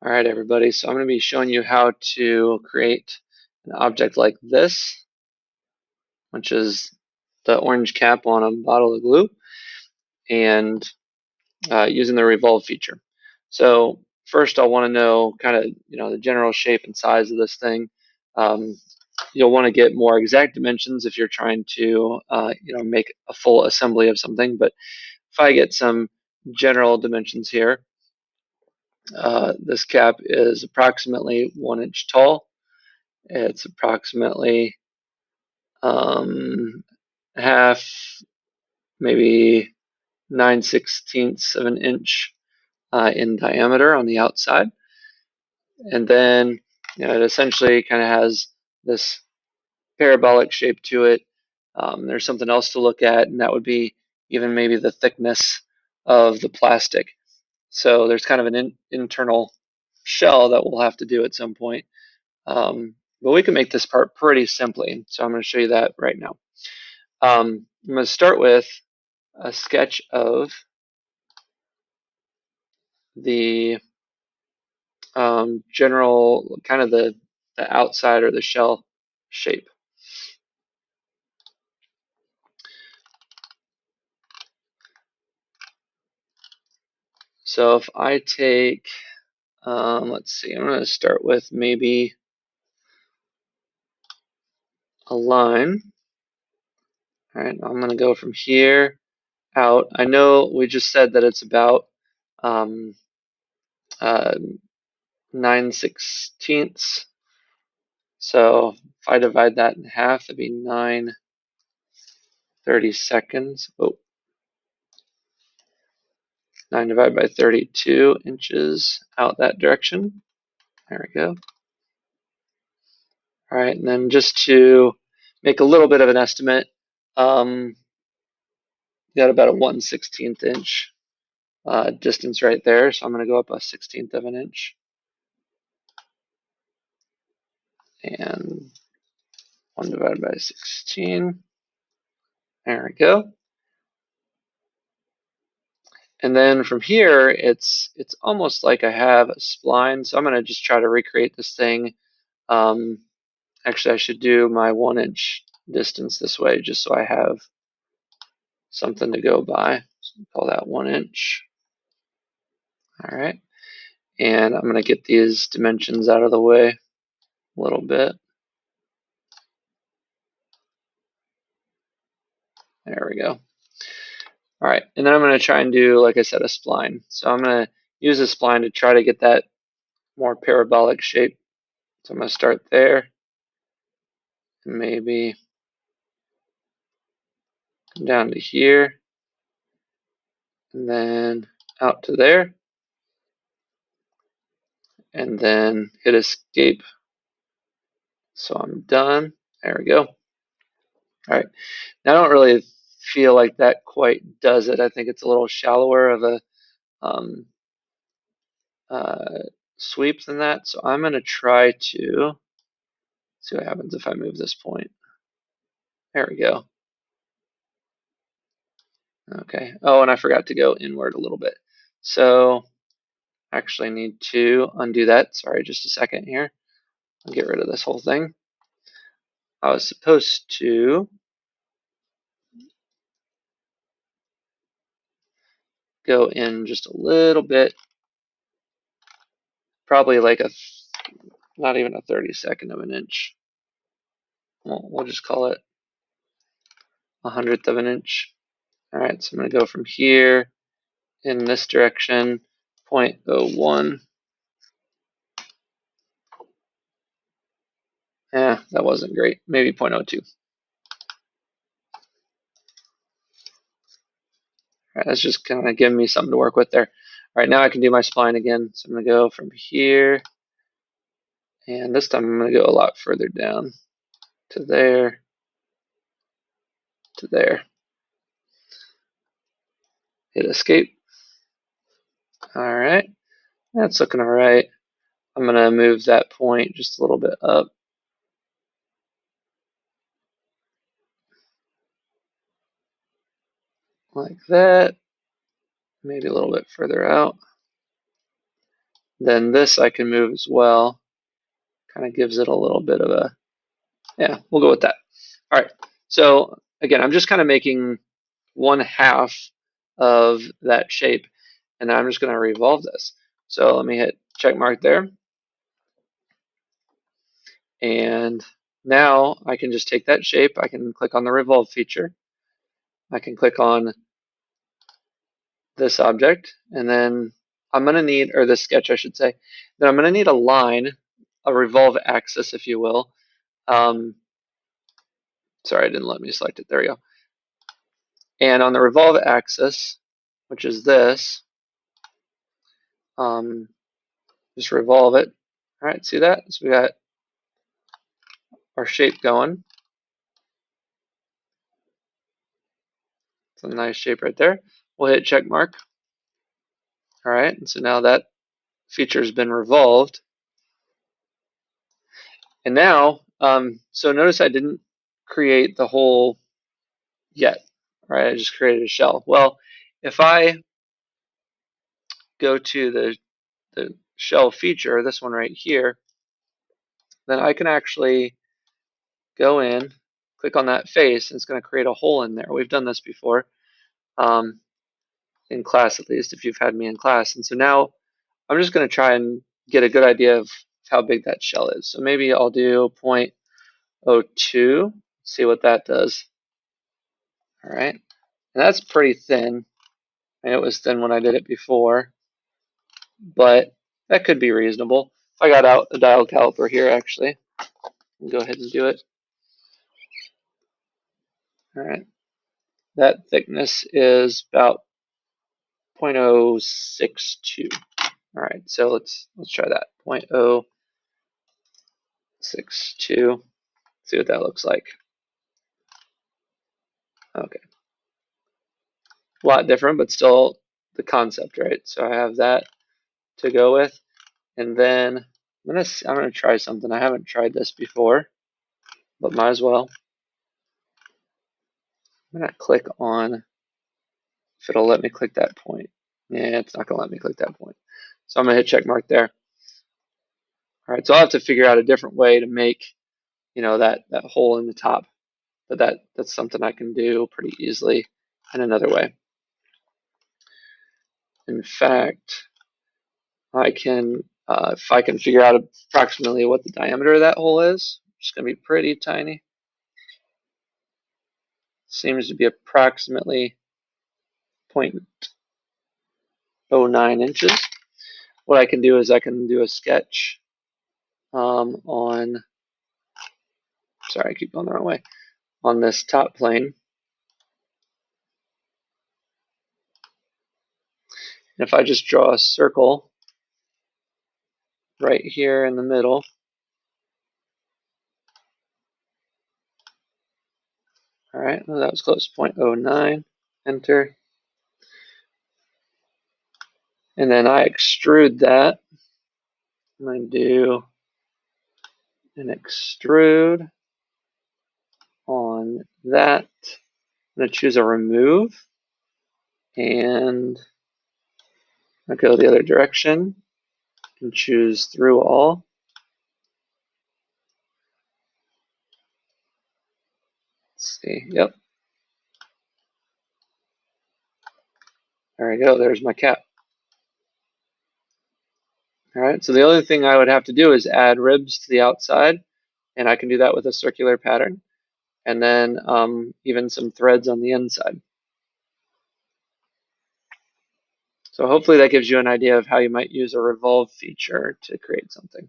All right, everybody. So I'm going to be showing you how to create an object like this, which is the orange cap on a bottle of glue, and using the Revolve feature. So first, I'll want to know kind of the general shape and size of this thing. Um, you'll want to get more exact dimensions if you're trying to make a full assembly of something. But if I get some general dimensions here, this cap is approximately 1 inch tall. It's approximately half, maybe 9/16 of an inch in diameter on the outside. And then it essentially kind of has this parabolic shape to it. There's something else to look at, and that would be even maybe the thickness of the plastic. So there's kind of an internal shell that we'll have to do at some point. But we can make this part pretty simply. So I'm going to show you that right now. I'm going to start with a sketch of the general kind of the outside or the shell shape. So if I take, let's see, I'm going to start with maybe a line. All right, I'm going to go from here out. I know we just said that it's about um, uh, 9/16. So if I divide that in half, that'd be 9/32. Oh, 9 divided by 32 inches out that direction. There we go. All right, and then just to make a little bit of an estimate, got about a 1/16 inch distance right there. So I'm going to go up a 1/16 of an inch. And 1 divided by 16. There we go. And then from here, it's almost like I have a spline. So I'm going to just try to recreate this thing. Actually, I should do my 1 inch distance this way just so I have something to go by. So call that 1 inch. All right. And I'm going to get these dimensions out of the way a little bit. There we go. All right, and then I'm going to try and do, like I said, a spline. So I'm going to use a spline to try to get that more parabolic shape. So I'm going to start there, and maybe down to here, and then out to there, and then hit escape. So I'm done. There we go. All right, now I don't really feel like that quite does it. I think it's a little shallower of a um, uh, sweep than that. So I'm going to try to see what happens if I move this point. There we go. Okay. Oh, and I forgot to go inward a little bit. So I actually need to undo that. Sorry, just a second here. I'll get rid of this whole thing. I was supposed to go in just a little bit, probably like not even a 32nd of an inch. We'll just call it 100th of an inch. All right, so I'm going to go from here in this direction, 0.01. Yeah, that wasn't great. Maybe 0.02. All right, that's just kind of giving me something to work with there. All right, now I can do my spline again. So I'm going to go from here, and this time I'm going to go a lot further down to there, to there. Hit escape. All right, that's looking all right. I'm going to move that point just a little bit up. Like that. Maybe a little bit further out. Then this I can move as well. Kind of gives it a little bit of a, yeah, we'll go with that. All right, so again, I'm just kind of making one half of that shape, and then I'm just going to revolve this. So let me hit check mark there. And now I can just take that shape. I can click on the revolve feature. I can click on this object, and then I'm going to need, or this sketch I should say, then I'm going to need a line, a revolve axis, if you will. Sorry, it didn't let me select it. There we go. And on the revolve axis, which is this, just revolve it. All right, see that? So we got our shape going. It's a nice shape right there. We'll hit check mark. All right, and so now that feature has been revolved. And now, so notice I didn't create the whole yet, right? I just created a shell. Well, if I go to the shell feature, this one right here, then I can actually go in, click on that face, and it's going to create a hole in there. We've done this before, in class at least, if you've had me in class. And so now I'm just going to try and get a good idea of how big that shell is. So maybe I'll do 0.02, see what that does. All right, and that's pretty thin. And it was thin when I did it before, but that could be reasonable. If I got out a dial caliper here, actually, I'll go ahead and do it. All right, that thickness is about 0.062. All right, so let's try that. 0.062. See what that looks like. Okay, a lot different, but still the concept, right? So I have that to go with, and then I'm gonna try something. I haven't tried this before, but might as well. I'm gonna click on if it'll let me click that point. Yeah, it's not gonna let me click that point. So I'm gonna hit check mark there. All right, so I'll have to figure out a different way to make, that hole in the top, but that's something I can do pretty easily in another way. In fact, I can, if I can figure out approximately what the diameter of that hole is, it's gonna be pretty tiny. Seems to be approximately 0.09 inches. What I can do is I can do a sketch on, sorry, I keep going the wrong way, on this top plane. And if I just draw a circle right here in the middle, all right, well, that was close, 0.09, enter. And then I extrude that. I'm going to do an extrude on that. I'm going to choose a remove, and I'll go the other direction and choose through all. Let's see, yep. There we go, there's my cap. All right, so the only thing I would have to do is add ribs to the outside, and I can do that with a circular pattern, and then even some threads on the inside. So hopefully that gives you an idea of how you might use a revolve feature to create something.